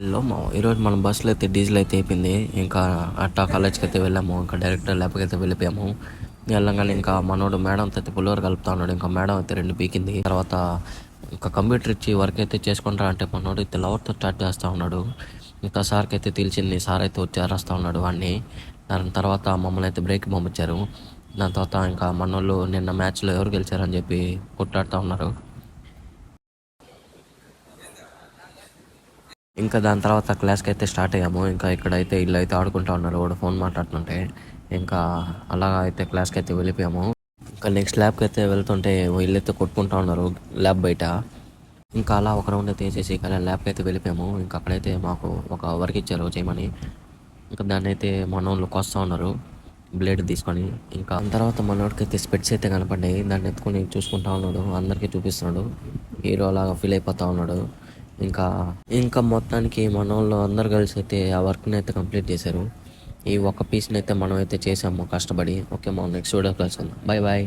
Hello మా ఈరోజు మనం బస్సులో అయితే డీజిల్ అయితే అయిపోయింది. ఇంకా అట్టా కాలేజ్కి అయితే వెళ్ళాము. ఇంకా డైరెక్ట్ ల్యాబ్కి అయితే వెళ్ళిపోయాము. వెళ్ళంగానే ఇంకా మనోడు మేడంతో అయితే పులిహోర కలుపుతా ఉన్నాడు. ఇంకా మేడం అయితే రెండు పీకింది. తర్వాత ఇంకా కంప్యూటర్ ఇచ్చి వర్క్ అయితే చేసుకుంటారా అంటే మనోడు అయితే లవర్తో స్టార్ట్ చేస్తూ ఉన్నాడు. ఇంకా సార్కి అయితే తెలిసింది. సార్ అయితే వచ్చి అరేస్తూ ఉన్నాడు వాడిని. దాని తర్వాత మమ్మల్ని అయితే బ్రేక్ పంపించారు. దాని తర్వాత ఇంకా మనోళ్ళు నిన్న మ్యాచ్లో ఎవరు గెలిచారని చెప్పి కొట్లాడుతూ ఉన్నారు. ఇంకా దాని తర్వాత క్లాస్కి అయితే స్టార్ట్ అయ్యాము. ఇంకా ఇక్కడైతే ఇల్లు అయితే ఆడుకుంటా ఉన్నారు. వాడు ఫోన్ మాట్లాడుతుంటే ఇంకా అలా అయితే క్లాస్కి అయితే వెళ్ళిపోయాము. ఇంకా నెక్స్ట్ ల్యాబ్కి అయితే వెళ్తుంటే వీళ్ళైతే కొట్టుకుంటా ఉన్నారు ల్యాబ్ బయట. ఇంకా అలా ఒక రౌండ్ అయితే వేసేసి ఇంకా ల్యాబ్కి అయితే వెళ్ళిపోయాము. ఇంకా అక్కడైతే మాకు ఒక వర్క్ ఇచ్చారు చేయమని. ఇంకా దాన్ని అయితే మనోళ్ళు కోస్తూ ఉన్నారు బ్లేడ్ తీసుకొని. ఇంకా దాని తర్వాత మనోడికి అయితే స్పెట్స్ అయితే కనపడ్డాయి. దాన్ని ఎత్తుకొని చూసుకుంటా ఉన్నాడు. అందరికీ చూపిస్తున్నాడు. హీరో లాగా ఫీల్ అయిపోతూ ఉన్నాడు. ఇంకా ఇంకా మొత్తానికి మనోళ్ళు అందరు కలిసి అయితే ఆ వర్క్ని అయితే కంప్లీట్ చేశారు. ఈ ఒక్క పీస్ని అయితే మనం అయితే చేసాము కష్టపడి. ఓకే, మనం నెక్స్ట్ వీడియో కలుసుకుందాం. Bye bye.